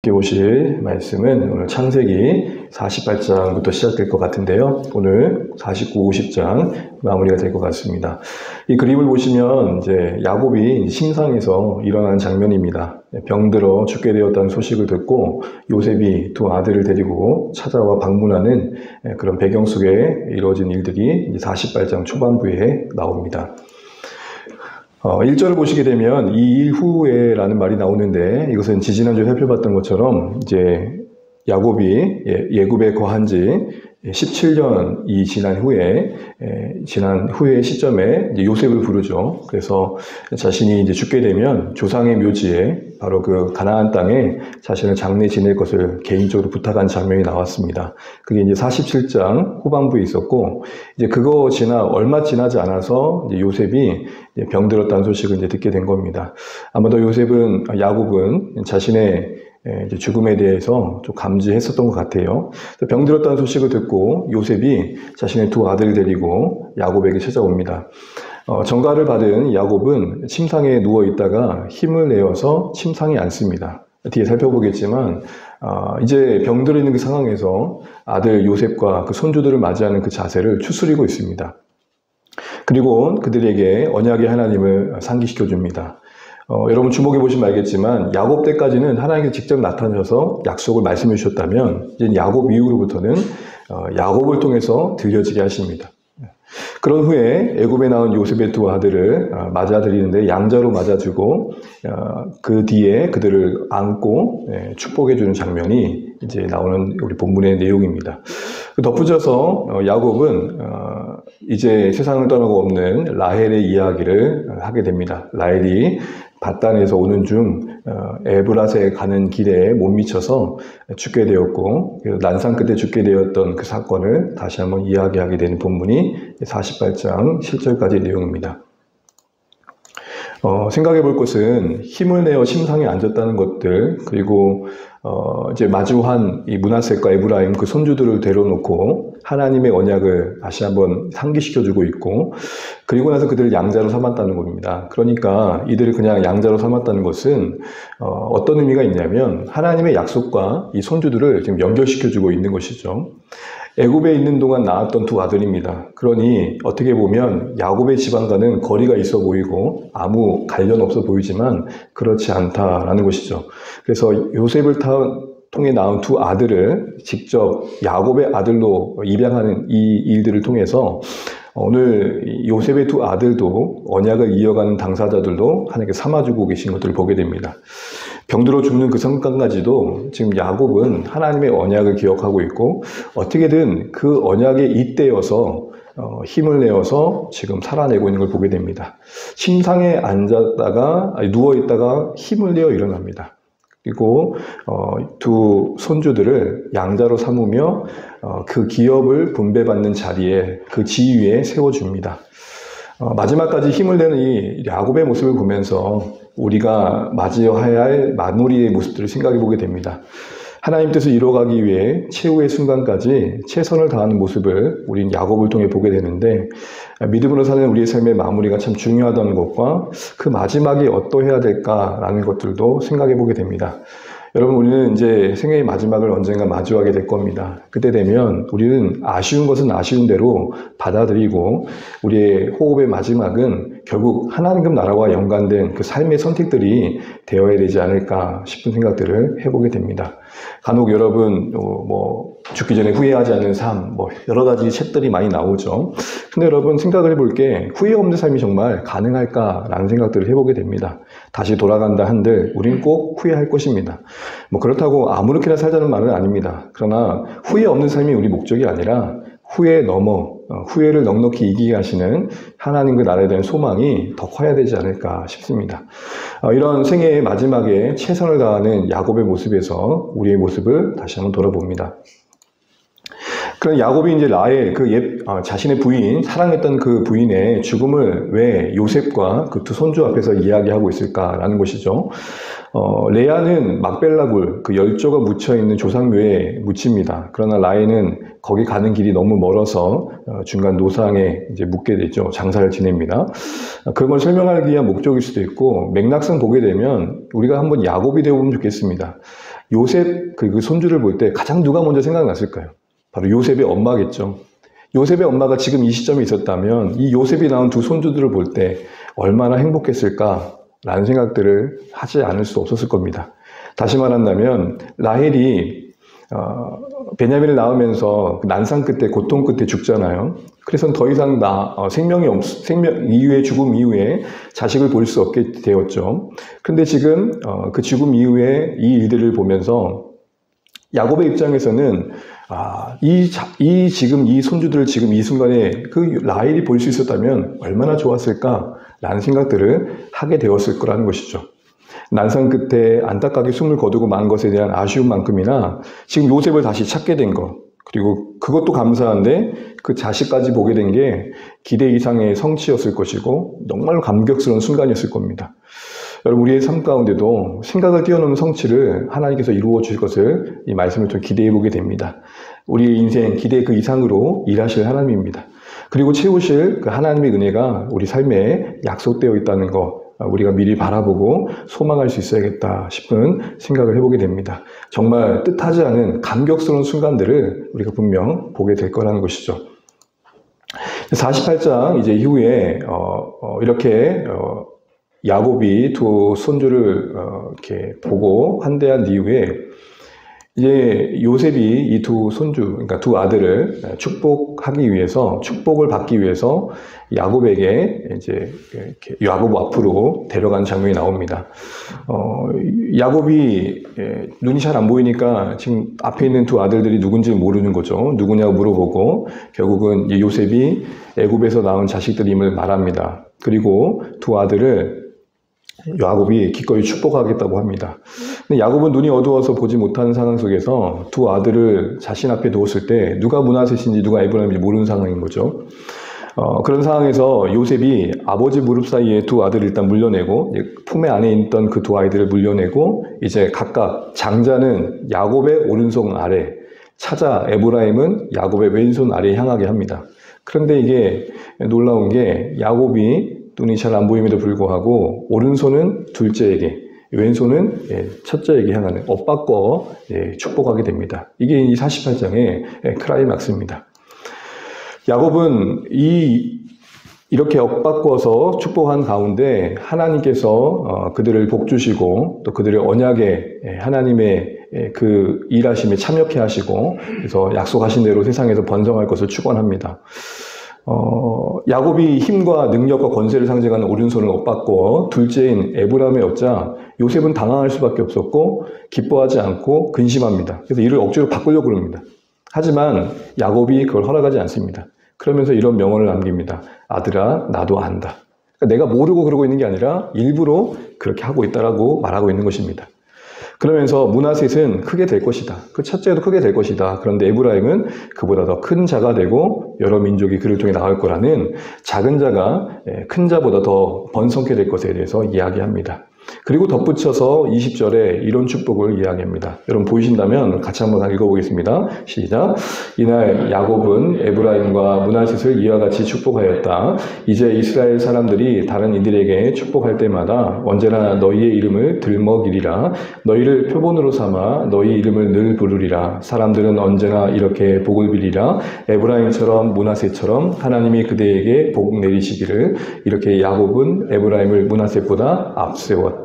함께 보실 말씀은 오늘 창세기 48장부터 시작될 것 같은데요. 오늘 49, 50장 마무리가 될 것 같습니다. 이 그림을 보시면 이제 야곱이 심상에서 일어난 장면입니다. 병들어 죽게 되었다는 소식을 듣고 요셉이 두 아들을 데리고 찾아와 방문하는 그런 배경 속에 이루어진 일들이 48장 초반부에 나옵니다. 1절을 보시게 되면 이 일 후에 라는 말이 나오는데 이것은 지지난주에 살펴봤던 것처럼 이제 야곱이 예굽에 거한 지 17년이 지난 후에 시점에 이제 요셉을 부르죠. 그래서 자신이 이제 죽게 되면 조상의 묘지에 바로 그 가나안 땅에 자신을 장례 지낼 것을 개인적으로 부탁한 장면이 나왔습니다. 그게 이제 47장 후반부에 있었고, 이제 그거 얼마 지나지 않아서 이제 요셉이 이제 병들었다는 소식을 이제 듣게 된 겁니다. 아마도 야곱은 자신의 이제 죽음에 대해서 좀 감지했었던 것 같아요. 병들었다는 소식을 듣고 요셉이 자신의 두 아들을 데리고 야곱에게 찾아옵니다. 전가를 받은 야곱은 침상에 누워 있다가 힘을 내어서 침상에 앉습니다. 뒤에 살펴보겠지만 이제 병들어 있는 그 상황에서 아들 요셉과 그 손주들을 맞이하는 그 자세를 추스리고 있습니다. 그리고 그들에게 언약의 하나님을 상기시켜 줍니다. 여러분 주목해 보시면 알겠지만 야곱 때까지는 하나님께서 직접 나타나셔서 약속을 말씀해 주셨다면 이제 야곱 이후로부터는 야곱을 통해서 들려지게 하십니다. 그런 후에 애굽에 나온 요셉의 두 아들을 맞아들이는데 양자로 맞아주고 그 뒤에 그들을 안고 축복해 주는 장면이 이제 나오는 우리 본문의 내용입니다. 덧붙여서 야곱은 이제 세상을 떠나고 없는 라헬의 이야기를 하게 됩니다. 라헬이 밧단에서 오는 중 에브라스에 가는 길에 못 미쳐서 죽게 되었고, 난상 끝에 죽게 되었던 그 사건을 다시 한번 이야기하게 되는 본문이 48장 7절까지의 내용입니다. 생각해 볼 것은 힘을 내어 침상에 앉았다는 것들, 그리고 이제 마주한 이 므낫셋과 에브라임 그 손주들을 데려놓고 하나님의 언약을 다시 한번 상기시켜주고 있고, 그리고 나서 그들을 양자로 삼았다는 겁니다. 그러니까 이들을 그냥 양자로 삼았다는 것은 어떤 의미가 있냐면 하나님의 약속과 이 손주들을 지금 연결시켜주고 있는 것이죠. 애굽에 있는 동안 낳았던 두 아들입니다. 그러니 어떻게 보면 야곱의 집안과는 거리가 있어 보이고 아무 관련 없어 보이지만 그렇지 않다라는 것이죠. 그래서 요셉을 통해 낳은 두 아들을 직접 야곱의 아들로 입양하는 이 일들을 통해서 오늘 요셉의 두 아들도 언약을 이어가는 당사자들도 하나님께 삼아주고 계신 것들을 보게 됩니다. 병들어 죽는 그 순간까지도 지금 야곱은 하나님의 언약을 기억하고 있고 어떻게든 그 언약에 잇대어서 힘을 내어서 지금 살아내고 있는 걸 보게 됩니다. 침상에 누워있다가 힘을 내어 일어납니다. 그리고 두 손주들을 양자로 삼으며 그 기업을 분배받는 자리에 그 지위에 세워줍니다. 마지막까지 힘을 내는 이 야곱의 모습을 보면서 우리가 맞이해야 할 마무리의 모습들을 생각해 보게 됩니다. 하나님 뜻을 이루어가기 위해 최후의 순간까지 최선을 다하는 모습을 우린 야곱을 통해 보게 되는데, 믿음으로 사는 우리의 삶의 마무리가 참 중요하다는 것과 그 마지막이 어떠해야 될까라는 것들도 생각해 보게 됩니다. 여러분, 우리는 이제 생애의 마지막을 언젠가 마주하게 될 겁니다. 그때 되면 우리는 아쉬운 것은 아쉬운 대로 받아들이고 우리의 호흡의 마지막은 결국 하나님 나라와 연관된 그 삶의 선택들이 되어야 되지 않을까 싶은 생각들을 해보게 됩니다. 간혹 여러분 죽기 전에 후회하지 않는 삶, 여러 가지 책들이 많이 나오죠. 근데 여러분 생각을 해볼 게 후회 없는 삶이 정말 가능할까라는 생각들을 해보게 됩니다. 다시 돌아간다 한들 우리는 꼭 후회할 것입니다. 그렇다고 아무렇게나 살자는 말은 아닙니다. 그러나 후회 없는 삶이 우리 목적이 아니라 후회에 넘어 후회를 넉넉히 이기게 하시는 하나님 그 나라에 대한 소망이 더 커야 되지 않을까 싶습니다. 이런 생애의 마지막에 최선을 다하는 야곱의 모습에서 우리의 모습을 다시 한번 돌아봅니다. 그런 야곱이 이제 라헬 자신의 부인, 사랑했던 그 부인의 죽음을 왜 요셉과 그 두 손주 앞에서 이야기하고 있을까라는 것이죠. 레아는 막벨라굴 그 열조가 묻혀 있는 조상묘에 묻힙니다. 그러나 라헬은 거기 가는 길이 너무 멀어서 중간 노상에 이제 묻게 되죠. 장사를 지냅니다. 그런 걸 설명하기 위한 목적일 수도 있고 맥락상 보게 되면 우리가 한번 야곱이 되어보면 좋겠습니다. 요셉 그 손주를 볼 때 가장 누가 먼저 생각났을까요? 바로 요셉의 엄마겠죠. 요셉의 엄마가 지금 이 시점에 있었다면 이 요셉이 낳은 두 손주들을 볼 때 얼마나 행복했을까라는 생각들을 하지 않을 수 없었을 겁니다. 다시 말한다면 라헬이 베냐민을 낳으면서 난상 끝에 고통 끝에 죽잖아요. 그래서 더 이상 생명 이후에 죽음 이후에 자식을 볼 수 없게 되었죠. 그런데 지금 그 죽음 이후에 이 일들을 보면서 야곱의 입장에서는 지금 이 손주들을 지금 이 순간에 그 라헬이 볼 수 있었다면 얼마나 좋았을까라는 생각들을 하게 되었을 거라는 것이죠. 난상 끝에 안타깝게 숨을 거두고 만 것에 대한 아쉬움만큼이나 지금 요셉을 다시 찾게 된 것, 그리고 그것도 감사한데 그 자식까지 보게 된 게 기대 이상의 성취였을 것이고 정말 감격스러운 순간이었을 겁니다. 여러분, 우리의 삶 가운데도 생각을 뛰어넘는 성취를 하나님께서 이루어 주실 것을 이 말씀을 통해 기대해 보게 됩니다. 우리의 인생 기대 그 이상으로 일하실 하나님입니다. 그리고 채우실 그 하나님의 은혜가 우리 삶에 약속되어 있다는 것, 우리가 미리 바라보고 소망할 수 있어야겠다 싶은 생각을 해보게 됩니다. 정말 뜻하지 않은 감격스러운 순간들을 우리가 분명 보게 될 거라는 것이죠. 48장 이제 이후에 이렇게 야곱이 두 손주를 이렇게 보고 환대한 이후에 이제 요셉이 이 두 손주, 그러니까 두 아들을 축복하기 위해서, 축복을 받기 위해서 야곱에게 이제 야곱 앞으로 데려간 장면이 나옵니다. 야곱이 눈이 잘 안 보이니까 지금 앞에 있는 두 아들들이 누군지 모르는 거죠. 누구냐고 물어보고 결국은 요셉이 애굽에서 낳은 자식들임을 말합니다. 그리고 두 아들을 야곱이 기꺼이 축복하겠다고 합니다. 근데 야곱은 눈이 어두워서 보지 못하는 상황 속에서 두 아들을 자신 앞에 두었을 때 누가 므낫셋인지 누가 에브라임인지 모르는 상황인 거죠. 그런 상황에서 요셉이 아버지 무릎 사이에 두 아들을 일단 물려내고 품에 안에 있던 그 두 아이들을 물려내고 이제 각각 장자는 야곱의 오른손 아래, 차자 에브라임은 야곱의 왼손 아래에 향하게 합니다. 그런데 이게 놀라운 게 야곱이 눈이 잘 안 보임에도 불구하고 오른손은 둘째에게, 왼손은 첫째에게 향하는 엇바꿔 축복하게 됩니다. 이게 이 48장의 클라이막스입니다. 야곱은 이렇게 엇바꿔서 축복한 가운데 하나님께서 그들을 복주시고 또 그들의 언약에 하나님의 그 일하심에 참여케 하시고 그래서 약속하신 대로 세상에서 번성할 것을 축원합니다. 야곱이 힘과 능력과 권세를 상징하는 오른손을 엇바꿔 둘째인 에브라임의 얻자 요셉은 당황할 수밖에 없었고 기뻐하지 않고 근심합니다. 그래서 이를 억지로 바꾸려고 합니다. 하지만 야곱이 그걸 허락하지 않습니다. 그러면서 이런 명언을 남깁니다. 아들아, 나도 안다. 그러니까 내가 모르고 그러고 있는 게 아니라 일부러 그렇게 하고 있다라고 말하고 있는 것입니다. 그러면서 므낫셋은 크게 될 것이다. 그 첫째도 크게 될 것이다. 그런데 에브라임은 그보다 더 큰 자가 되고 여러 민족이 그를 통해 나올 거라는 작은 자가 큰 자보다 더 번성케 될 것에 대해서 이야기합니다. 그리고 덧붙여서 20절에 이런 축복을 이야기합니다. 여러분 보이신다면 같이 한번 읽어보겠습니다. 시작. 이날 야곱은 에브라임과 므낫셋을 이와 같이 축복하였다. 이제 이스라엘 사람들이 다른 이들에게 축복할 때마다 언제나 너희의 이름을 들먹이리라. 너희를 표본으로 삼아 너희 이름을 늘 부르리라. 사람들은 언제나 이렇게 복을 빌리라. 에브라임처럼 므낫셋처럼 하나님이 그대에게 복 내리시기를. 이렇게 야곱은 에브라임을 므낫셋보다 앞세웠다.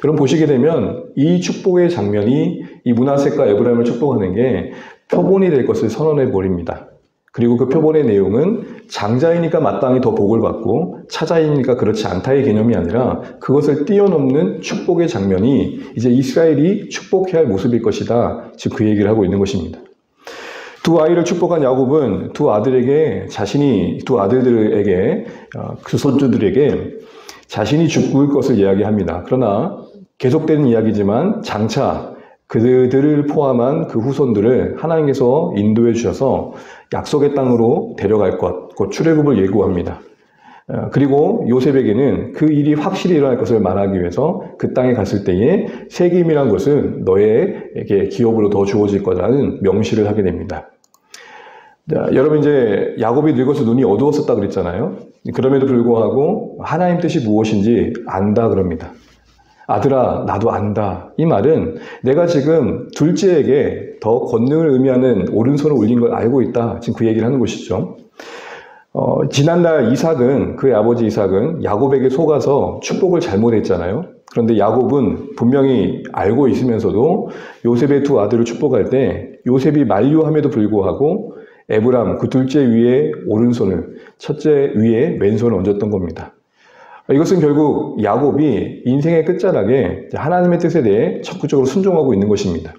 여러분 보시게 되면 이 축복의 장면이 이 므낫셋과 에브라임을 축복하는 게 표본이 될 것을 선언해 버립니다. 그리고 그 표본의 내용은 장자이니까 마땅히 더 복을 받고 차자이니까 그렇지 않다의 개념이 아니라 그것을 뛰어넘는 축복의 장면이 이제 이스라엘이 축복해야 할 모습일 것이다. 즉 그 얘기를 하고 있는 것입니다. 두 아이를 축복한 야곱은 두 아들들에게 그 손주들에게 자신이 죽을 것을 이야기합니다. 그러나 계속되는 이야기지만 장차 그들을 포함한 그 후손들을 하나님께서 인도해 주셔서 약속의 땅으로 데려갈 것, 곧 출애굽을 예고합니다. 그리고 요셉에게는 그 일이 확실히 일어날 것을 말하기 위해서 그 땅에 갔을 때에 세김이란 것은 너에게 기업으로 더 주어질 거라는 명시를 하게 됩니다. 자, 여러분 이제 야곱이 늙어서 눈이 어두웠었다 그랬잖아요. 그럼에도 불구하고 하나님 뜻이 무엇인지 안다 그럽니다. 아들아, 나도 안다. 이 말은 내가 지금 둘째에게 더 권능을 의미하는 오른손을 올린 걸 알고 있다. 지금 그 얘기를 하는 것이죠. 지난날 이삭은, 그의 아버지 이삭은 야곱에게 속아서 축복을 잘못했잖아요. 그런데 야곱은 분명히 알고 있으면서도 요셉의 두 아들을 축복할 때 요셉이 만류함에도 불구하고 에브람, 그 둘째 위에 오른손을, 첫째 위에 왼손을 얹었던 겁니다. 이것은 결국 야곱이 인생의 끝자락에 하나님의 뜻에 대해 적극적으로 순종하고 있는 것입니다.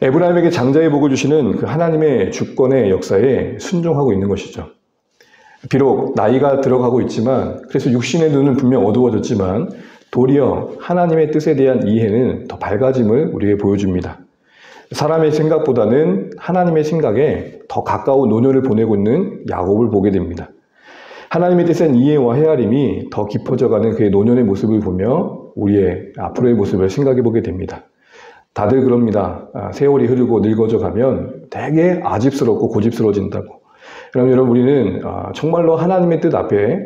에브라임에게 장자의 복을 주시는 그 하나님의 주권의 역사에 순종하고 있는 것이죠. 비록 나이가 들어가고 있지만, 그래서 육신의 눈은 분명 어두워졌지만 도리어 하나님의 뜻에 대한 이해는 더 밝아짐을 우리에게 보여줍니다. 사람의 생각보다는 하나님의 생각에 더 가까운 노년을 보내고 있는 야곱을 보게 됩니다. 하나님의 뜻에 대한 이해와 헤아림이 더 깊어져가는 그의 노년의 모습을 보며 우리의 앞으로의 모습을 생각해 보게 됩니다. 다들 그럽니다. 세월이 흐르고 늙어져 가면 되게 아집스럽고 고집스러워진다고. 그럼 여러분, 우리는 정말로 하나님의 뜻 앞에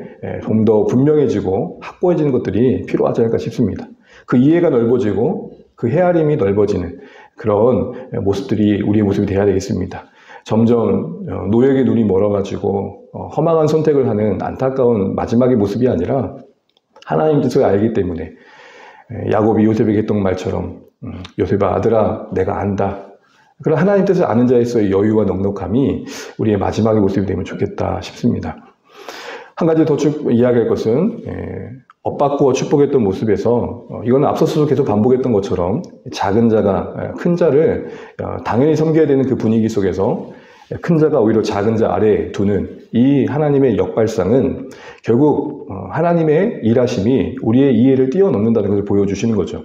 좀 더 분명해지고 확고해지는 것들이 필요하지 않을까 싶습니다. 그 이해가 넓어지고 그 헤아림이 넓어지는 그런 모습들이 우리의 모습이 되어야 되겠습니다. 점점 노역의 눈이 멀어가지고 허망한 선택을 하는 안타까운 마지막의 모습이 아니라 하나님 뜻을 알기 때문에 야곱이 요셉에게 했던 말처럼 요셉아, 아들아, 내가 안다. 그런 하나님 뜻을 아는 자에서의 여유와 넉넉함이 우리의 마지막의 모습이 되면 좋겠다 싶습니다. 한 가지 더 이야기할 것은 엇바꾸어 축복했던 모습에서 이거는 앞서서도 계속 반복했던 것처럼 작은 자가 큰 자를 당연히 섬겨야 되는 그 분위기 속에서 큰 자가 오히려 작은 자 아래에 두는 이 하나님의 역발상은 결국 하나님의 일하심이 우리의 이해를 뛰어넘는다는 것을 보여주시는 거죠.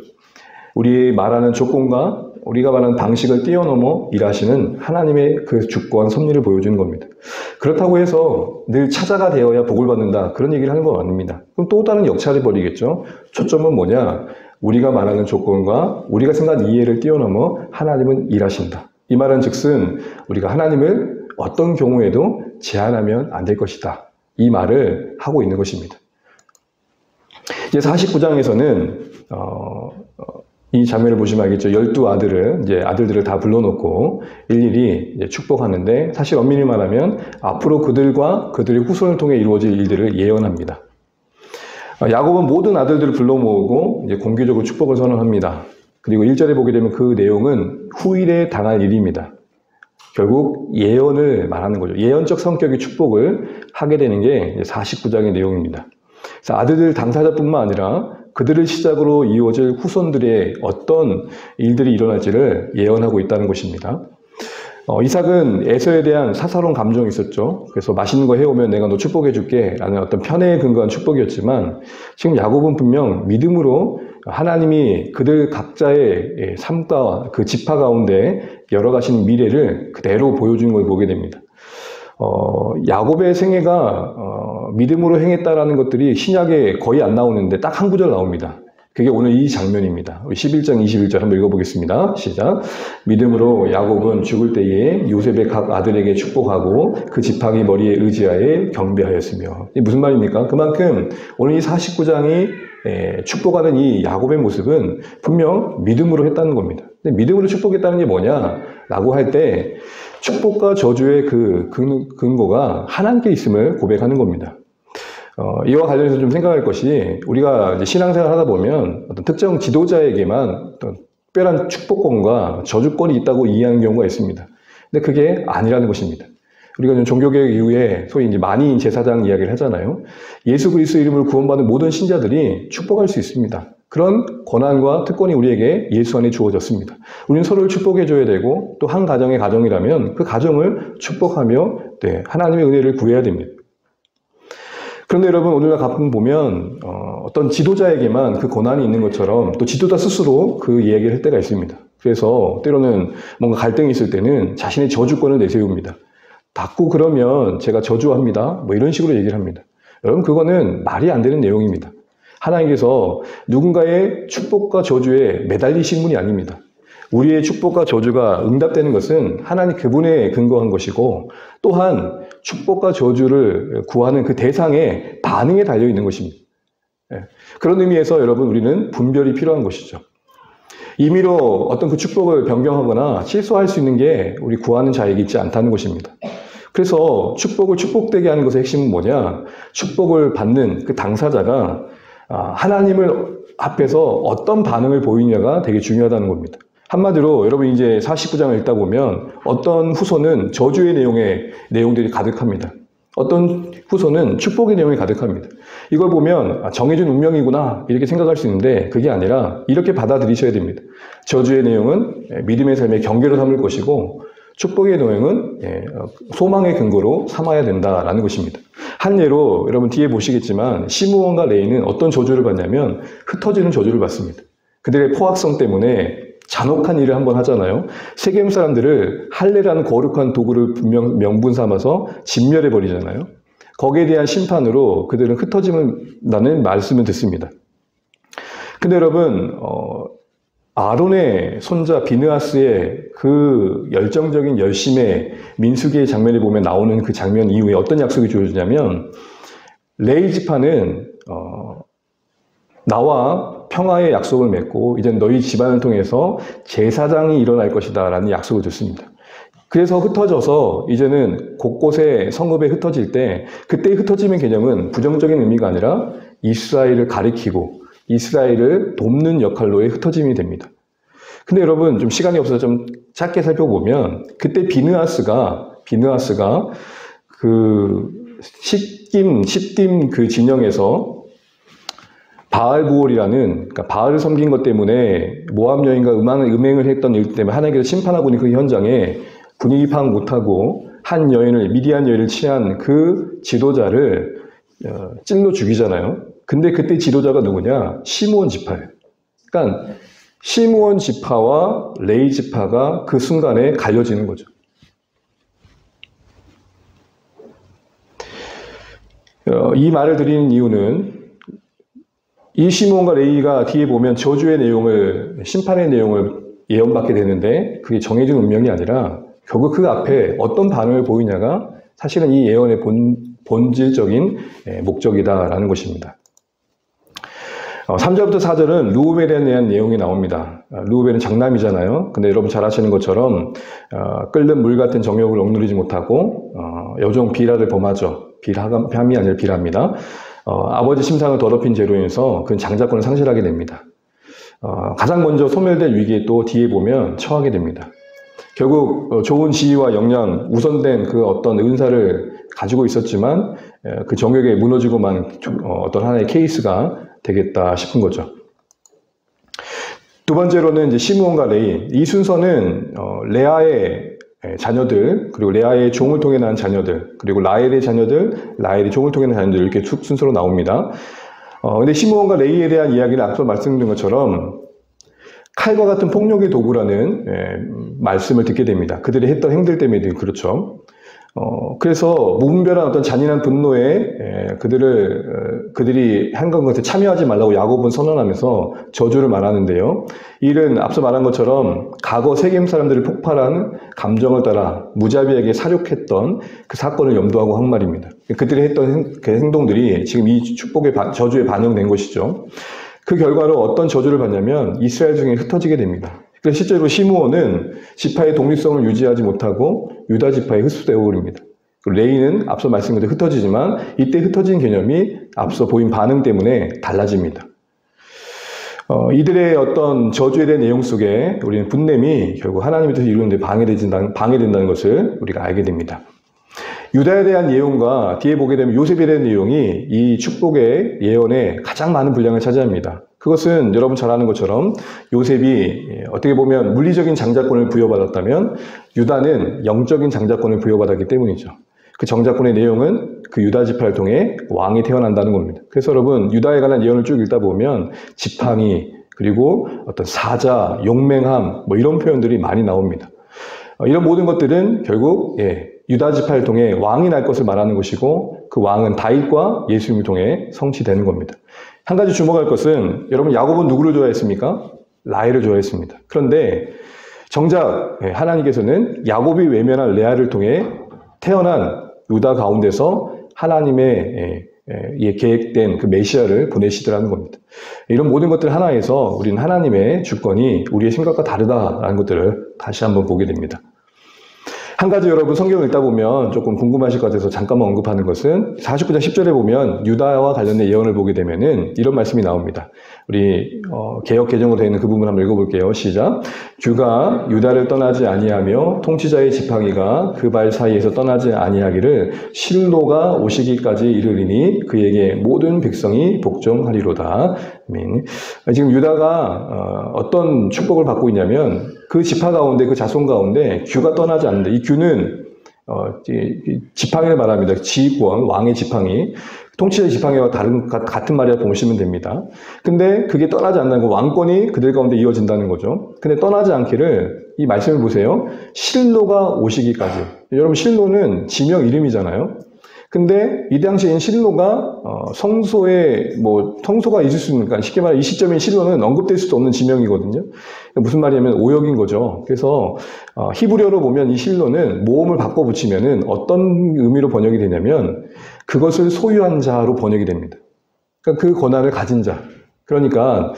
우리 말하는 조건과 우리가 말하는 방식을 뛰어넘어 일하시는 하나님의 그 주권, 섭리를 보여주는 겁니다. 그렇다고 해서 늘 차자가 되어야 복을 받는다, 그런 얘기를 하는 건 아닙니다. 그럼 또 다른 역차를 벌이겠죠. 초점은 뭐냐? 우리가 말하는 조건과 우리가 생각한 이해를 뛰어넘어 하나님은 일하신다. 이 말은 즉슨 우리가 하나님을 어떤 경우에도 제한하면 안 될 것이다. 이 말을 하고 있는 것입니다. 이제 49장에서는 이 장면을 보시면 알겠죠. 12아들을, 이제 아들들을 다 불러놓고 일일이 이제 축복하는데, 사실 엄밀히 말하면 앞으로 그들과 그들의 후손을 통해 이루어질 일들을 예언합니다. 야곱은 모든 아들들을 불러 모으고 이제 공개적으로 축복을 선언합니다. 그리고 1절에 보게 되면 그 내용은 후일에 당할 일입니다. 결국 예언을 말하는 거죠. 예언적 성격의 축복을 하게 되는 게 49장의 내용입니다. 그래서 아들들 당사자뿐만 아니라 그들을 시작으로 이어질 후손들의 어떤 일들이 일어날지를 예언하고 있다는 것입니다. 이삭은 에서에 대한 사사로운 감정이 있었죠. 그래서 맛있는 거 해오면 내가 너 축복해 줄게 라는 어떤 편애에 근거한 축복이었지만, 지금 야곱은 분명 믿음으로 하나님이 그들 각자의 삶과 그 지파 가운데 열어가신 미래를 그대로 보여주는 걸 보게 됩니다. 야곱의 생애가 믿음으로 행했다라는 것들이 신약에 거의 안 나오는데 딱 한 구절 나옵니다. 그게 오늘 이 장면입니다. 11장 21절 한번 읽어보겠습니다. 시작. 믿음으로 야곱은 죽을 때에 요셉의 각 아들에게 축복하고 그 지팡이 머리에 의지하에 경배하였으며. 이게 무슨 말입니까? 그만큼 오늘 이 49장이 축복하는 이 야곱의 모습은 분명 믿음으로 했다는 겁니다. 근데 믿음으로 축복했다는 게 뭐냐라고 할 때 축복과 저주의 그 근거가 하나님께 있음을 고백하는 겁니다. 이와 관련해서 좀 생각할 것이, 우리가 이제 신앙생활 하다 보면 어떤 특정 지도자에게만 어떤 특별한 축복권과 저주권이 있다고 이해하는 경우가 있습니다. 근데 그게 아니라는 것입니다. 우리가 종교개혁 이후에 소위 이제 만인 제사장 이야기를 하잖아요. 예수 그리스도 이름으로 구원받은 모든 신자들이 축복할 수 있습니다. 그런 권한과 특권이 우리에게 예수 안에 주어졌습니다. 우리는 서로를 축복해줘야 되고, 또 한 가정의 가정이라면 그 가정을 축복하며 하나님의 은혜를 구해야 됩니다. 그런데 여러분, 오늘날 가끔 보면 어떤 지도자에게만 그 권한이 있는 것처럼 또 지도자 스스로 그 이야기를 할 때가 있습니다. 그래서 때로는 뭔가 갈등이 있을 때는 자신의 저주권을 내세웁니다. 자꾸 그러면 제가 저주합니다. 뭐 이런 식으로 얘기를 합니다. 여러분, 그거는 말이 안 되는 내용입니다. 하나님께서 누군가의 축복과 저주에 매달리신 분이 아닙니다. 우리의 축복과 저주가 응답되는 것은 하나님 그분에 근거한 것이고, 또한 축복과 저주를 구하는 그 대상의 반응에 달려 있는 것입니다. 그런 의미에서 여러분 우리는 분별이 필요한 것이죠. 임의로 어떤 그 축복을 변경하거나 취소할 수 있는 게 우리 구하는 자에게 있지 않다는 것입니다. 그래서 축복을 축복되게 하는 것의 핵심은 뭐냐? 축복을 받는 그 당사자가 하나님을 앞에서 어떤 반응을 보이냐가 되게 중요하다는 겁니다. 한마디로 여러분 이제 49장을 읽다 보면 어떤 후손은 저주의 내용들이 가득합니다. 어떤 후손은 축복의 내용이 가득합니다. 이걸 보면 정해진 운명이구나 이렇게 생각할 수 있는데 그게 아니라 이렇게 받아들이셔야 됩니다. 저주의 내용은 믿음의 삶의 경계로 삼을 것이고 축복의 내용은 소망의 근거로 삼아야 된다라는 것입니다. 한 예로 여러분 뒤에 보시겠지만 시므온과 레위는 어떤 저주를 받냐면 흩어지는 저주를 받습니다. 그들의 포악성 때문에 잔혹한 일을 한번 하잖아요. 세겜 사람들을 할례라는 거룩한 도구를 분명 명분 삼아서 진멸해 버리잖아요. 거기에 대한 심판으로 그들은 흩어진다는 말씀을 듣습니다. 근데 여러분 아론의 손자 비느하스의 그 열정적인 열심의 민수기의 장면을 보면 나오는 그 장면 이후에 어떤 약속이 주어지냐면 레위 지파는 나와 평화의 약속을 맺고 이제 너희 집안을 통해서 제사장이 일어날 것이다 라는 약속을 듣습니다. 그래서 흩어져서 이제는 곳곳에 성읍에 흩어질 때 그때의 흩어짐의 개념은 부정적인 의미가 아니라 이스라엘을 가리키고 이스라엘을 돕는 역할로의 흩어짐이 됩니다. 근데 여러분 좀 시간이 없어서 좀 짧게 살펴보면 그때 비느하스가 그 십딤 그 진영에서 바알부올이라는 그러니까 바알을 섬긴 것 때문에 모압 여인과 음행을 했던 일 때문에 하나님께서 심판하고 있는 그 현장에 분위기 파악 못하고 한 여인을 미디안 여인을 취한 그 지도자를 찔러 죽이잖아요. 근데 그때 지도자가 누구냐? 시므온 지파예요. 그러니까 시므온 지파와 레위 지파가 그 순간에 갈려지는 거죠. 이 말을 드리는 이유는 이 시므온과 레위가 뒤에 보면 저주의 내용을, 심판의 내용을 예언받게 되는데 그게 정해진 운명이 아니라 결국 그 앞에 어떤 반응을 보이냐가 사실은 이 예언의 본질적인 목적이다라는 것입니다. 3절부터 4절은 루벤에 대한 내용이 나옵니다. 루벤은 장남이잖아요. 근데 여러분 잘 아시는 것처럼 끓는 물 같은 정욕을 억누르지 못하고 여종 비라를 범하죠. 빌함이 아니라 비라입니다. 아버지 심상을 더럽힌 죄로 인해서 그는 장자권을 상실하게 됩니다. 가장 먼저 소멸될 위기에 또 뒤에 보면 처하게 됩니다. 결국 좋은 지위와 역량, 우선된 그 어떤 은사를 가지고 있었지만 그 정욕에 무너지고만 어떤 하나의 케이스가 되겠다 싶은 거죠. 두 번째로는 이제 시므온과 레위. 이 순서는 레아의 자녀들, 그리고 레아의 종을 통해 난 자녀들, 그리고 라헬의 자녀들, 라헬의 종을 통해 난 자녀들 이렇게 순서로 나옵니다. 근데 시므온과 레위에 대한 이야기를 앞서 말씀드린 것처럼 칼과 같은 폭력의 도구라는 말씀을 듣게 됩니다. 그들이 했던 행들 때문에 그렇죠. 그래서 무분별한 어떤 잔인한 분노에 그들이 한 것에 참여하지 말라고 야곱은 선언하면서 저주를 말하는데요. 이 일은 앞서 말한 것처럼 과거 세겜 사람들을 폭발한 감정을 따라 무자비하게 살육했던 그 사건을 염두하고 한 말입니다. 그들이 했던 그 행동들이 지금 이 축복의 저주에 반영된 것이죠. 그 결과로 어떤 저주를 받냐면 이스라엘 중에 흩어지게 됩니다. 그래서 실제로 시므온은 지파의 독립성을 유지하지 못하고 유다 지파에 흡수되어 버립니다. 레위는 앞서 말씀드린 대로 흩어지지만 이때 흩어진 개념이 앞서 보인 반응 때문에 달라집니다. 이들의 어떤 저주에 대한 내용 속에 우리는 분냄이 결국 하나님의 뜻을 이루는데 방해된다는 것을 우리가 알게 됩니다. 유다에 대한 내용과 뒤에 보게 되면 요셉에 대한 내용이 이 축복의 예언에 가장 많은 분량을 차지합니다. 그것은 여러분 잘 아는 것처럼 요셉이 어떻게 보면 물리적인 장자권을 부여받았다면 유다는 영적인 장자권을 부여받았기 때문이죠. 그 장자권의 내용은 그 유다 지파를 통해 왕이 태어난다는 겁니다. 그래서 여러분 유다에 관한 예언을 쭉 읽다 보면 지팡이 그리고 어떤 사자, 용맹함 뭐 이런 표현들이 많이 나옵니다. 이런 모든 것들은 결국 유다 지파를 통해 왕이 날 것을 말하는 것이고 그 왕은 다윗과 예수님을 통해 성취되는 겁니다. 한 가지 주목할 것은 여러분 야곱은 누구를 좋아했습니까? 라헬을 좋아했습니다. 그런데 정작 하나님께서는 야곱이 외면한 레아를 통해 태어난 유다 가운데서 하나님의 계획된 그 메시아를 보내시더라는 겁니다. 이런 모든 것들 하나에서 우리는 하나님의 주권이 우리의 생각과 다르다라는 것들을 다시 한번 보게 됩니다. 한 가지 여러분 성경을 읽다 보면 조금 궁금하실 것 같아서 잠깐만 언급하는 것은 49장 10절에 보면 유다와 관련된 예언을 보게 되면은 이런 말씀이 나옵니다. 우리 개역 개정으로 되어 있는 그 부분 한번 읽어볼게요. 시작. 규가 유다를 떠나지 아니하며 통치자의 지팡이가 그 발 사이에서 떠나지 아니하기를 실로가 오시기까지 이르리니 그에게 모든 백성이 복종하리로다. 아멘. 지금 유다가 어떤 축복을 받고 있냐면 그 지파 가운데, 그 자손 가운데 규가 떠나지 않는다. 이 규는 지팡이를 말합니다. 지휘권, 왕의 지팡이. 통치자의 지팡이와 같은 말이라 보시면 됩니다. 근데 그게 떠나지 않는다는 거, 왕권이 그들 가운데 이어진다는 거죠. 근데 떠나지 않기를, 이 말씀을 보세요. 실로가 오시기까지. 여러분, 실로는 지명 이름이잖아요. 근데 이 당시엔 실로가 성소가 있을 수 있는, 그러니까 쉽게 말해 이 시점인 실로는 언급될 수도 없는 지명이거든요. 무슨 말이냐면 오역인 거죠. 그래서 히브리어로 보면 이 실로는 모음을 바꿔 붙이면은 어떤 의미로 번역이 되냐면 그것을 소유한 자로 번역이 됩니다. 그러니까 그 권한을 가진 자. 그러니까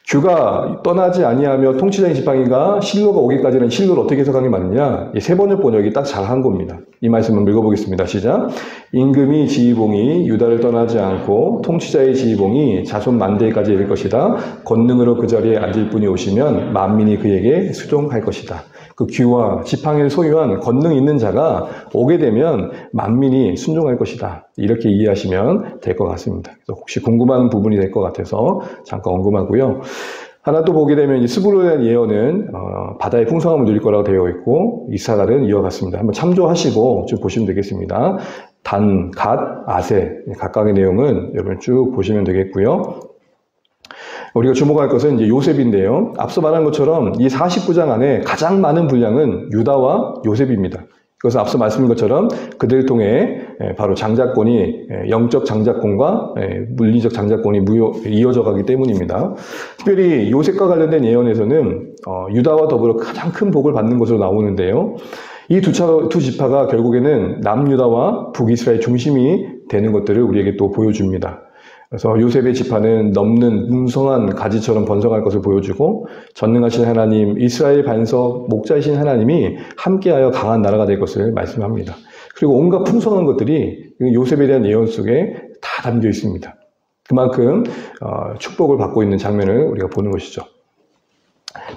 규가 떠나지 아니하며 통치자의 지팡이가 실로가 오기까지는 실로를 어떻게 해석한 게 맞느냐? 이 세번역 번역이 딱 잘한 겁니다. 이 말씀을 읽어보겠습니다. 시작. 임금이 지휘봉이 유다를 떠나지 않고 통치자의 지휘봉이 자손 만대까지 이를 것이다. 권능으로 그 자리에 앉을 분이 오시면 만민이 그에게 수종할 것이다. 그 규와 지팡이를 소유한 권능 있는 자가 오게 되면 만민이 순종할 것이다. 이렇게 이해하시면 될 것 같습니다. 그래서 혹시 궁금한 부분이 될 것 같아서 잠깐 언급하고요. 하나 또 보게 되면 스불론에 대한 예언은 바다의 풍성함을 누릴 거라고 되어 있고 이사갈은 이어갔습니다. 한번 참조하시고 쭉 보시면 되겠습니다. 단, 갓, 아세 각각의 내용은 여러분 쭉 보시면 되겠고요. 우리가 주목할 것은 이제 요셉인데요. 앞서 말한 것처럼 이 49장 안에 가장 많은 분량은 유다와 요셉입니다. 그것은 앞서 말씀드린 것처럼 그들을 통해 바로 장자권이 영적 장자권과 물리적 장자권이 이어져 가기 때문입니다. 특별히 요셉과 관련된 예언에서는 유다와 더불어 가장 큰 복을 받는 것으로 나오는데요. 이 두 지파가 결국에는 남유다와 북이스라엘 중심이 되는 것들을 우리에게 또 보여줍니다. 그래서 요셉의 지파는 넘는 풍성한 가지처럼 번성할 것을 보여주고 전능하신 하나님, 이스라엘 반석, 목자이신 하나님이 함께하여 강한 나라가 될 것을 말씀합니다. 그리고 온갖 풍성한 것들이 요셉에 대한 예언 속에 다 담겨 있습니다. 그만큼 축복을 받고 있는 장면을 우리가 보는 것이죠.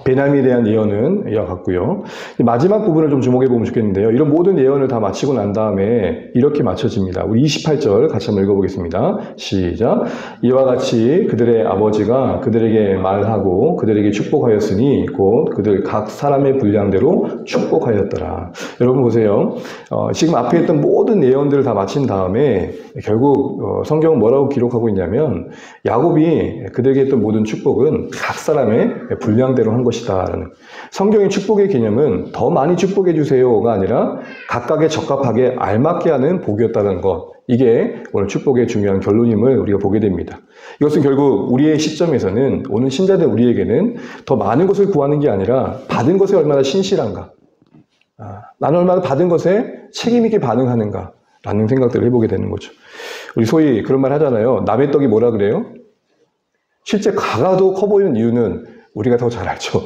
베냐민에 대한 예언은 이와 같고요. 마지막 부분을 좀 주목해 보면 좋겠는데요. 이런 모든 예언을 다 마치고 난 다음에 이렇게 맞춰집니다. 우리 28절 같이 한번 읽어보겠습니다. 시작. 이와 같이 그들의 아버지가 그들에게 말하고 그들에게 축복하였으니 곧 그들 각 사람의 분량대로 축복하였더라. 여러분 보세요. 지금 앞에 있던 모든 예언들을 다 마친 다음에 결국 성경은 뭐라고 기록하고 있냐면 야곱이 그들에게 했던 모든 축복은 각 사람의 분량대로 한 것이다. 성경의 축복의 개념은 더 많이 축복해 주세요가 아니라 각각에 적합하게 알맞게 하는 복이었다는 것. 이게 오늘 축복의 중요한 결론임을 우리가 보게 됩니다. 이것은 결국 우리의 시점에서는 오늘 신자들 우리에게는 더 많은 것을 구하는 게 아니라 받은 것에 얼마나 신실한가. 나는 얼마나 받은 것에 책임 있게 반응하는가 라는 생각들을 해보게 되는 거죠. 우리 소위 그런 말 하잖아요. 남의 떡이 뭐라 그래요? 실제 가가도 커 보이는 이유는 우리가 더 잘 알죠.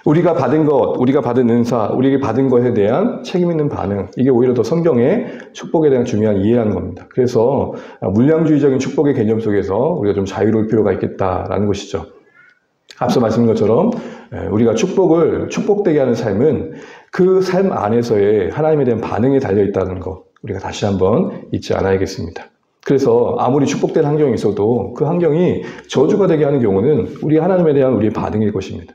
우리가 받은 것, 우리가 받은 은사, 우리에게 받은 것에 대한 책임 있는 반응, 이게 오히려 더 성경의 축복에 대한 중요한 이해라는 겁니다. 그래서 물량주의적인 축복의 개념 속에서 우리가 좀 자유로울 필요가 있겠다라는 것이죠. 앞서 말씀드린 것처럼 우리가 축복되게 하는 삶은 그 삶 안에서의 하나님에 대한 반응에 달려있다는 것, 우리가 다시 한번 잊지 않아야겠습니다. 그래서 아무리 축복된 환경이 있어도 그 환경이 저주가 되게 하는 경우는 우리 하나님에 대한 우리의 반응일 것입니다.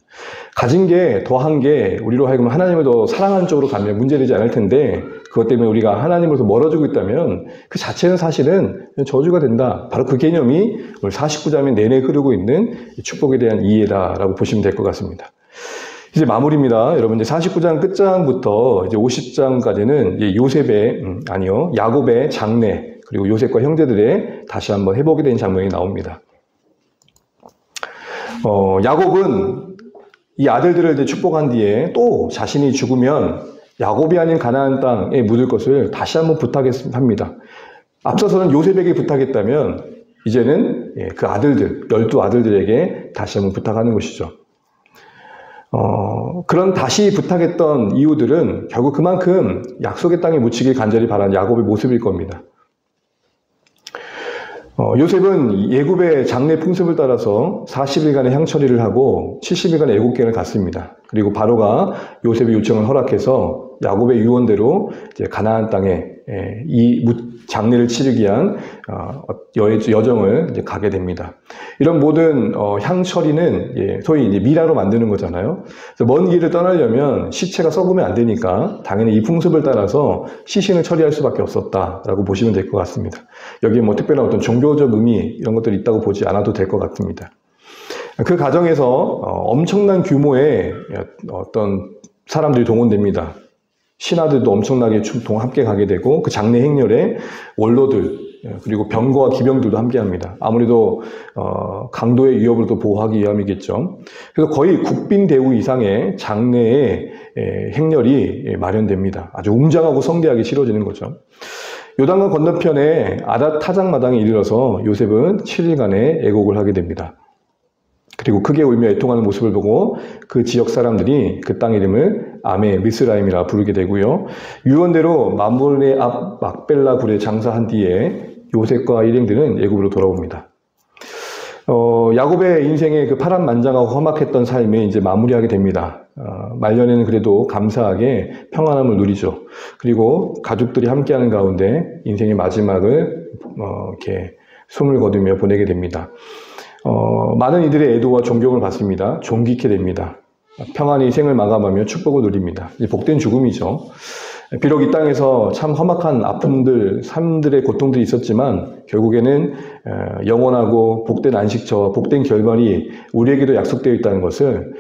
가진 게 더한 게 우리로 하여금 하나님을 더 사랑하는 쪽으로 가면 문제되지 않을 텐데 그것 때문에 우리가 하나님으로부터 멀어지고 있다면 그 자체는 사실은 저주가 된다. 바로 그 개념이 오늘 49장에 내내 흐르고 있는 축복에 대한 이해다라고 보시면 될 것 같습니다. 이제 마무리입니다. 여러분, 이제 49장 끝장부터 이제 50장까지는 야곱의 장래, 그리고 요셉과 형제들의 다시 한번 회복이 된 장면이 나옵니다. 야곱은 이 아들들을 이제 축복한 뒤에 또 자신이 죽으면 야곱이 아닌 가나안 땅에 묻을 것을 다시 한번 부탁합니다. 앞서서는 요셉에게 부탁했다면 이제는 그 아들들, 12아들들에게 다시 한번 부탁하는 것이죠. 그런 다시 부탁했던 이유들은 결국 그만큼 약속의 땅에 묻히길 간절히 바란 야곱의 모습일 겁니다. 요셉은 예굽의 장래 풍습을 따라서 40일간의 향처리를 하고 70일간의 애국경을 갔습니다. 그리고 바로가 요셉의 요청을 허락해서 야곱의 유언대로 이제 가나안 땅에 이 장례를 치르기 위한 여정을 이제 가게 됩니다. 이런 모든 향처리는 소위 이제 미라로 만드는 거잖아요. 그래서 먼 길을 떠나려면 시체가 썩으면 안 되니까 당연히 이 풍습을 따라서 시신을 처리할 수밖에 없었다라고 보시면 될 것 같습니다. 여기에 뭐 특별한 어떤 종교적 의미 이런 것들이 있다고 보지 않아도 될 것 같습니다. 그 과정에서 엄청난 규모의 어떤 사람들이 동원됩니다. 신하들도 엄청나게 함께 가게 되고 그 장례 행렬에 원로들 그리고 병거와 기병들도 함께합니다. 아무래도 강도의 위협을 보호하기 위함이겠죠. 그래서 거의 국빈 대우 이상의 장례의 행렬이 마련됩니다. 아주 웅장하고 성대하게 치러지는 거죠. 요단강 건너편에 아랏 타작마당에 이르러서 요셉은 7일간의 애곡을 하게 됩니다. 그리고 크게 울며 애통하는 모습을 보고 그 지역 사람들이 그 땅 이름을 아메 미스라임이라 부르게 되고요. 유언대로 마므레 앞 막벨라 굴에 장사한 뒤에 요셉과 일행들은 애굽으로 돌아옵니다. 야곱의 인생의 그 파란만장하고 험악했던 삶에 이제 마무리하게 됩니다. 말년에는 그래도 감사하게 평안함을 누리죠. 그리고 가족들이 함께하는 가운데 인생의 마지막을 이렇게 숨을 거두며 보내게 됩니다. 많은 이들의 애도와 존경을 받습니다. 존귀케 됩니다. 평안히 생을 마감하며 축복을 누립니다. 복된 죽음이죠. 비록 이 땅에서 참 험악한 아픔들, 삶들의 고통들이 있었지만 결국에는 영원하고 복된 안식처와 복된 결말이 우리에게도 약속되어 있다는 것을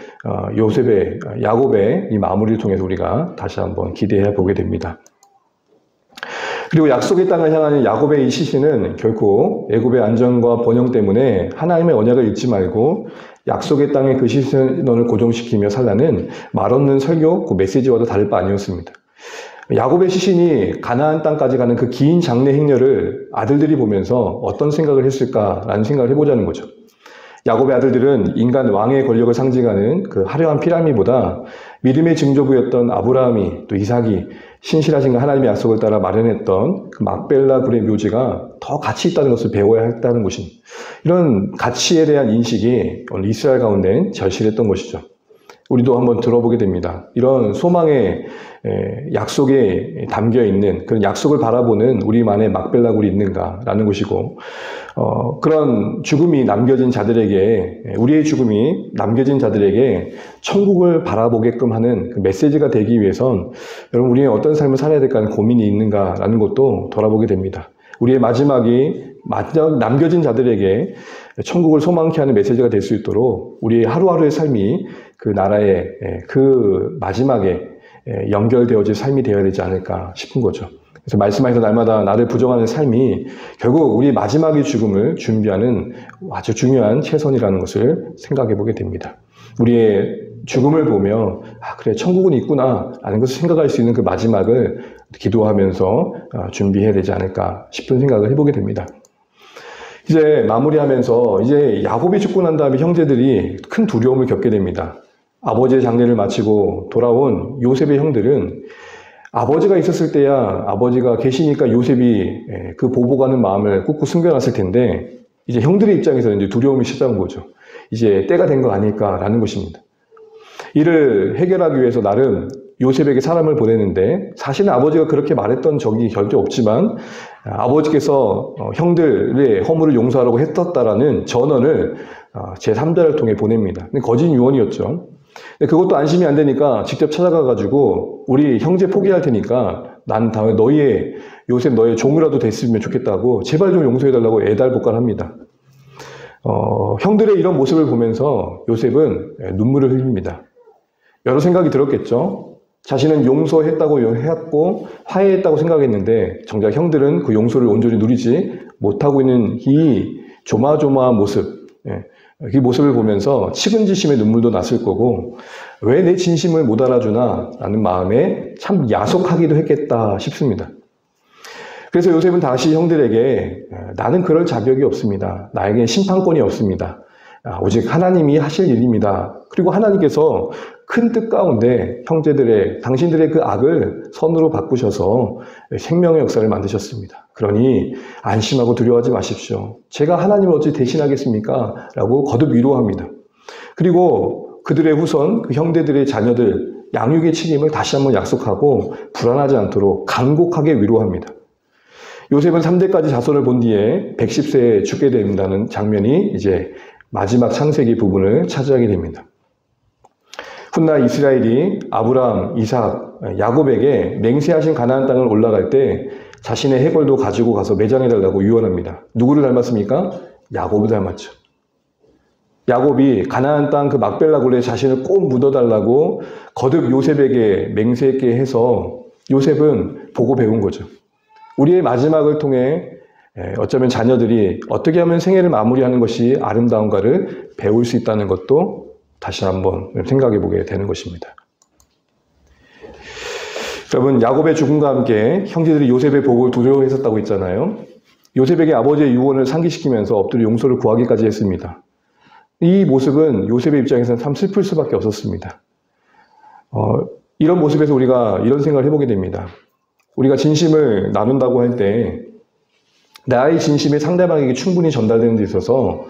야곱의 이 마무리를 통해서 우리가 다시 한번 기대해 보게 됩니다. 그리고 약속의 땅을 향하는 야곱의 이 시신은 결코 애굽의 안전과 번영 때문에 하나님의 언약을 잊지 말고 약속의 땅에 그 시선을 고정시키며 살라는 말없는 설교, 그 메시지와도 다를 바 아니었습니다. 야곱의 시신이 가나안 땅까지 가는 그 긴 장례 행렬을 아들들이 보면서 어떤 생각을 했을까라는 생각을 해보자는 거죠. 야곱의 아들들은 인간 왕의 권력을 상징하는 그 화려한 피라미드보다 믿음의 증조부였던 아브라함이 또 이삭이 신실하신 하나님의 약속을 따라 마련했던 그 막벨라 굴의 묘지가 더 가치 있다는 것을 배워야 했다는 것입니다. 이런 가치에 대한 인식이 오늘 이스라엘 가운데 절실했던 것이죠. 우리도 한번 들어보게 됩니다. 이런 소망의 약속에 담겨있는 그런 약속을 바라보는 우리만의 막벨라 굴이 있는가라는 것이고 그런 죽음이 남겨진 자들에게 우리의 죽음이 남겨진 자들에게 천국을 바라보게끔 하는 그 메시지가 되기 위해선 여러분 우리의 어떤 삶을 살아야 될까 하는 고민이 있는가라는 것도 돌아보게 됩니다. 우리의 마지막이 남겨진 자들에게 천국을 소망케 하는 메시지가 될 수 있도록 우리의 하루하루의 삶이 그 나라의 그 마지막에 연결되어질 삶이 되어야 되지 않을까 싶은 거죠. 그래서 말씀하셔서 날마다 나를 부정하는 삶이 결국 우리 마지막의 죽음을 준비하는 아주 중요한 최선이라는 것을 생각해 보게 됩니다. 우리의 죽음을 보며 그래 천국은 있구나 라는 것을 생각할 수 있는 그 마지막을 기도하면서 준비해야 되지 않을까 싶은 생각을 해보게 됩니다. 이제 마무리하면서 이제 야곱이 죽고 난 다음에 형제들이 큰 두려움을 겪게 됩니다. 아버지의 장례를 마치고 돌아온 요셉의 형들은 아버지가 있었을 때야 아버지가 계시니까 요셉이 그 보복하는 마음을 꾹꾹 숨겨놨을 텐데 이제 형들의 입장에서는 이제 두려움이 찾아온 거죠. 이제 때가 된 거 아닐까라는 것입니다. 이를 해결하기 위해서 나름 요셉에게 사람을 보내는데 사실은 아버지가 그렇게 말했던 적이 절대 없지만 아버지께서 형들의 허물을 용서하라고 했었다라는 전언을 제3자를 통해 보냅니다. 근데 거짓 유언이었죠. 근데 그것도 안심이 안 되니까 직접 찾아가가지고 우리 형제 포기할 테니까 난 다음에 요셉 너의 종이라도 됐으면 좋겠다고 제발 좀 용서해달라고 애달복갈합니다. 형들의 이런 모습을 보면서 요셉은 눈물을 흘립니다. 여러 생각이 들었겠죠. 자신은 용서했다고 했고 화해했다고 생각했는데 정작 형들은 그 용서를 온전히 누리지 못하고 있는 이 조마조마한 모습, 이 모습을 보면서 측은지심의 눈물도 났을 거고 왜 내 진심을 못 알아주나 라는 마음에 참 야속하기도 했겠다 싶습니다. 그래서 요셉은 다시 형들에게 나는 그럴 자격이 없습니다. 나에게 심판권이 없습니다. 오직 하나님이 하실 일입니다. 그리고 하나님께서 큰 뜻 가운데 당신들의 그 악을 선으로 바꾸셔서 생명의 역사를 만드셨습니다. 그러니 안심하고 두려워하지 마십시오. 제가 하나님을 어찌 대신하겠습니까? 라고 거듭 위로합니다. 그리고 그들의 후손, 그 형제들의 자녀들 양육의 책임을 다시 한번 약속하고 불안하지 않도록 간곡하게 위로합니다. 요셉은 3대까지 자손을 본 뒤에 110세에 죽게 된다는 장면이 이제 마지막 창세기 부분을 차지하게 됩니다. 훗날 이스라엘이 아브라함, 이삭, 야곱에게 맹세하신 가나안 땅을 올라갈 때 자신의 해골도 가지고 가서 매장해달라고 유언합니다. 누구를 닮았습니까? 야곱을 닮았죠. 야곱이 가나안 땅 그 막벨라 굴에 자신을 꼭 묻어달라고 거듭 요셉에게 맹세했게 해서 요셉은 보고 배운 거죠. 우리의 마지막을 통해 어쩌면 자녀들이 어떻게 하면 생애를 마무리하는 것이 아름다운가를 배울 수 있다는 것도 다시 한번 생각해 보게 되는 것입니다. 여러분, 야곱의 죽음과 함께 형제들이 요셉의 복을 두려워했었다고 했잖아요. 요셉에게 아버지의 유언을 상기시키면서 엎드려 용서를 구하기까지 했습니다. 이 모습은 요셉의 입장에서는 참 슬플 수밖에 없었습니다. 이런 모습에서 우리가 이런 생각을 해보게 됩니다. 우리가 진심을 나눈다고 할 때 나의 진심이 상대방에게 충분히 전달되는 데 있어서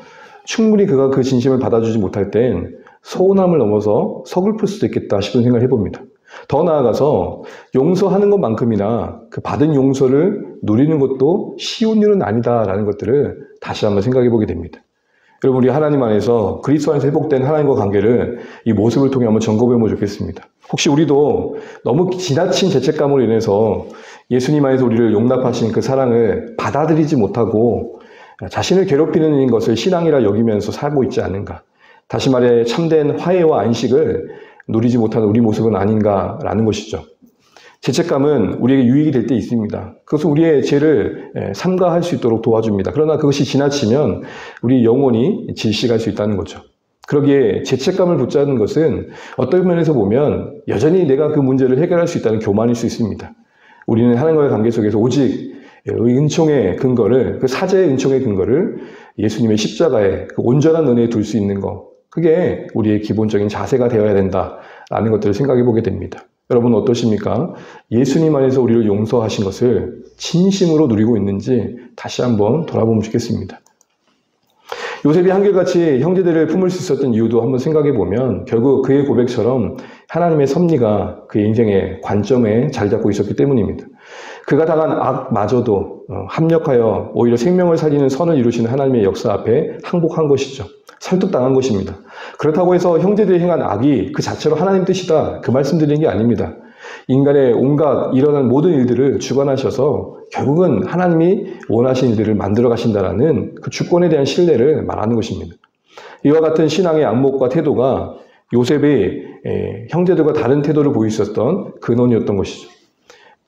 충분히 그가 그 진심을 받아주지 못할 땐 서운함을 넘어서 서글플 수도 있겠다 싶은 생각을 해봅니다. 더 나아가서 용서하는 것만큼이나 그 받은 용서를 누리는 것도 쉬운 일은 아니다라는 것들을 다시 한번 생각해 보게 됩니다. 여러분, 우리 하나님 안에서 그리스도 안에서 회복된 하나님과 관계를 이 모습을 통해 한번 점검해 보면 좋겠습니다. 혹시 우리도 너무 지나친 죄책감으로 인해서 예수님 안에서 우리를 용납하신 그 사랑을 받아들이지 못하고 자신을 괴롭히는 것을 신앙이라 여기면서 살고 있지 않은가? 다시 말해 참된 화해와 안식을 누리지 못하는 우리 모습은 아닌가라는 것이죠. 죄책감은 우리에게 유익이 될 때 있습니다. 그것은 우리의 죄를 삼가할 수 있도록 도와줍니다. 그러나 그것이 지나치면 우리 영혼이 질식할 수 있다는 거죠. 그러기에 죄책감을 붙잡는 것은 어떤 면에서 보면 여전히 내가 그 문제를 해결할 수 있다는 교만일 수 있습니다. 우리는 하나님과의 관계 속에서 오직 은총의 근거를, 그 사제의 은총의 근거를 예수님의 십자가에 그 온전한 은혜에 둘 수 있는 것, 그게 우리의 기본적인 자세가 되어야 된다라는 것들을 생각해 보게 됩니다. 여러분 어떠십니까? 예수님 안에서 우리를 용서하신 것을 진심으로 누리고 있는지 다시 한번 돌아보면 좋겠습니다. 요셉이 한결같이 형제들을 품을 수 있었던 이유도 한번 생각해 보면 결국 그의 고백처럼 하나님의 섭리가 그의 인생의 관점에 자리 잡고 있었기 때문입니다. 그가 당한 악마저도 합력하여 오히려 생명을 살리는 선을 이루시는 하나님의 역사 앞에 항복한 것이죠. 설득당한 것입니다. 그렇다고 해서 형제들이 행한 악이 그 자체로 하나님 뜻이다, 그 말씀드리는 게 아닙니다. 인간의 온갖 일어난 모든 일들을 주관하셔서 결국은 하나님이 원하신 일들을 만들어 가신다라는 그 주권에 대한 신뢰를 말하는 것입니다. 이와 같은 신앙의 안목과 태도가 요셉이 형제들과 다른 태도를 보이셨던 근원이었던 것이죠.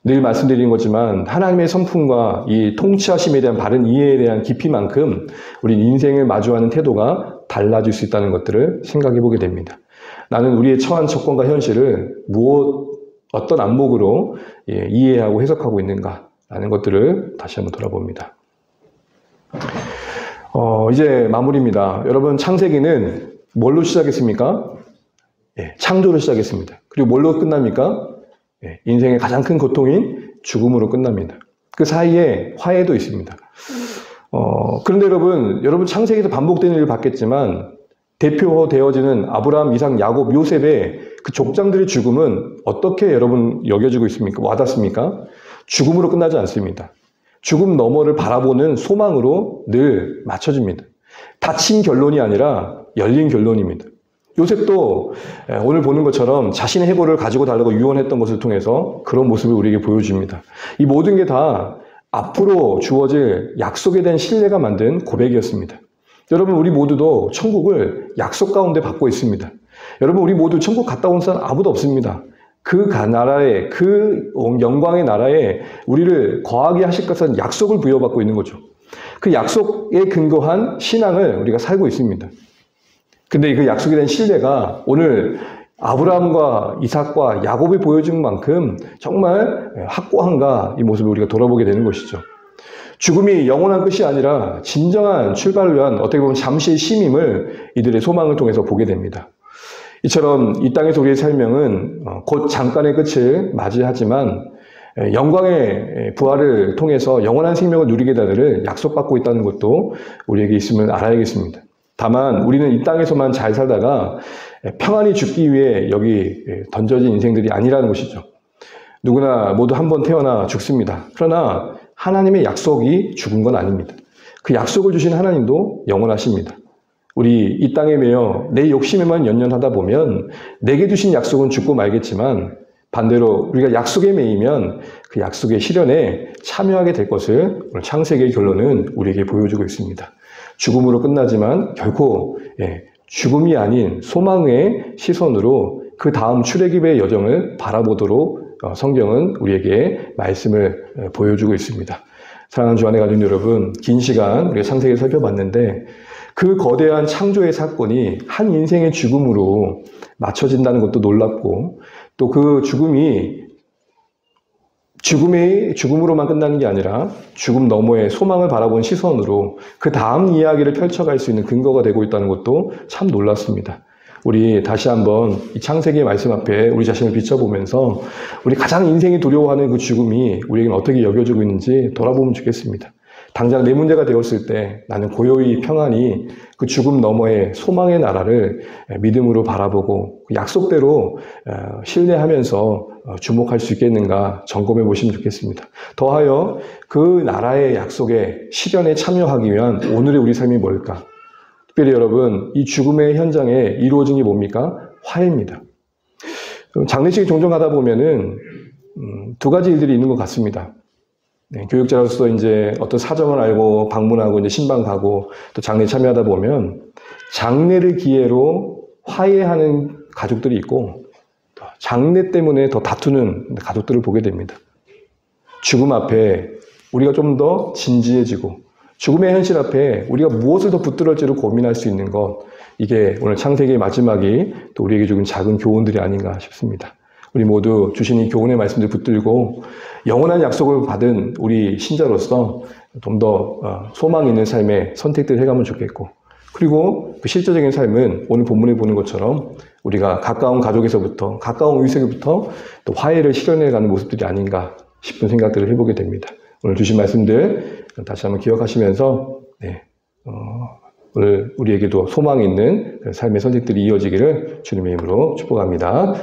늘 말씀드린 거지만 하나님의 성품과 이 통치하심에 대한 바른 이해에 대한 깊이만큼 우리 인생을 마주하는 태도가 달라질 수 있다는 것들을 생각해 보게 됩니다. 나는 우리의 처한 조건과 현실을 어떤 안목으로 이해하고 해석하고 있는가라는 것들을 다시 한번 돌아봅니다. 이제 마무리입니다. 여러분, 창세기는 뭘로 시작했습니까? 창조로 시작했습니다. 그리고 뭘로 끝납니까? 인생의 가장 큰 고통인 죽음으로 끝납니다. 그 사이에 화해도 있습니다. 그런데 여러분 창세기에서 반복되는 일을 봤겠지만 대표되어지는 아브라함, 이삭, 야곱, 요셉의 그 족장들의 죽음은 어떻게 여러분 여겨지고 있습니까? 와닿습니까? 죽음으로 끝나지 않습니다. 죽음 너머를 바라보는 소망으로 늘 맞춰집니다. 닫힌 결론이 아니라 열린 결론입니다. 요셉도 오늘 보는 것처럼 자신의 해골을 가지고 달라고 유언했던 것을 통해서 그런 모습을 우리에게 보여줍니다. 이 모든 게 다 앞으로 주어질 약속에 대한 신뢰가 만든 고백이었습니다. 여러분, 우리 모두도 천국을 약속 가운데 받고 있습니다. 여러분, 우리 모두 천국 갔다 온 사람 아무도 없습니다. 그 나라에, 그 영광의 나라에 우리를 거하게 하실 것은 약속을 부여받고 있는 거죠. 그 약속에 근거한 신앙을 우리가 살고 있습니다. 근데 그 약속에 대한 신뢰가 오늘 아브라함과 이삭과 야곱이 보여준 만큼 정말 확고한가 이 모습을 우리가 돌아보게 되는 것이죠. 죽음이 영원한 끝이 아니라 진정한 출발을 위한 어떻게 보면 잠시의 쉼임을 이들의 소망을 통해서 보게 됩니다. 이처럼 이 땅에서 우리의 생명은 곧 잠깐의 끝을 맞이하지만 영광의 부활을 통해서 영원한 생명을 누리게 되기를 약속받고 있다는 것도 우리에게 있음을 알아야겠습니다. 다만 우리는 이 땅에서만 잘 살다가 평안히 죽기 위해 여기 던져진 인생들이 아니라는 것이죠. 누구나 모두 한 번 태어나 죽습니다. 그러나 하나님의 약속이 죽은 건 아닙니다. 그 약속을 주신 하나님도 영원하십니다. 우리 이 땅에 매여 내 욕심에만 연연하다 보면 내게 주신 약속은 죽고 말겠지만 반대로 우리가 약속에 매이면 그 약속의 실현에 참여하게 될 것을 오늘 창세기의 결론은 우리에게 보여주고 있습니다. 죽음으로 끝나지만 결코 죽음이 아닌 소망의 시선으로 그 다음 출애굽의 여정을 바라보도록 성경은 우리에게 말씀을 보여주고 있습니다. 사랑하는 주안의 가족 여러분, 긴 시간 우리가 창세기를 살펴봤는데 그 거대한 창조의 사건이 한 인생의 죽음으로 맞춰진다는 것도 놀랍고 또 그 죽음이 죽음으로만 끝나는 게 아니라 죽음 너머의 소망을 바라본 시선으로 그 다음 이야기를 펼쳐갈 수 있는 근거가 되고 있다는 것도 참 놀랐습니다. 우리 다시 한번 이 창세기의 말씀 앞에 우리 자신을 비춰보면서 우리 가장 인생이 두려워하는 그 죽음이 우리에게는 어떻게 여겨지고 있는지 돌아보면 좋겠습니다. 당장 내 문제가 되었을 때 나는 고요히 평안히 그 죽음 너머의 소망의 나라를 믿음으로 바라보고 그 약속대로 신뢰하면서 주목할 수 있겠는가 점검해 보시면 좋겠습니다. 더하여 그 나라의 약속의 실현에 참여하기 위한 오늘의 우리 삶이 뭘까? 특별히 여러분, 이 죽음의 현장에 이루어진 게 뭡니까? 화해입니다. 장례식이 종종 하다 보면은 두 가지 일들이 있는 것 같습니다. 교육자로서 이제 어떤 사정을 알고 방문하고 이제 신방 가고 또 장례 참여하다 보면 장례를 기회로 화해하는 가족들이 있고 장례 때문에 더 다투는 가족들을 보게 됩니다. 죽음 앞에 우리가 좀 더 진지해지고 죽음의 현실 앞에 우리가 무엇을 더 붙들을지를 고민할 수 있는 것, 이게 오늘 창세기의 마지막이 또 우리에게 주는 작은 교훈들이 아닌가 싶습니다. 우리 모두 주신 이 교훈의 말씀들 붙들고 영원한 약속을 받은 우리 신자로서 좀 더 소망 있는 삶의 선택들을 해가면 좋겠고, 그리고 그 실제적인 삶은 오늘 본문에 보는 것처럼 우리가 가까운 가족에서부터 가까운 의색부터 또 화해를 실현해가는 모습들이 아닌가 싶은 생각들을 해보게 됩니다. 오늘 주신 말씀들 다시 한번 기억하시면서 오늘 우리에게도 소망 있는 삶의 선택들이 이어지기를 주님의 이름으로 축복합니다.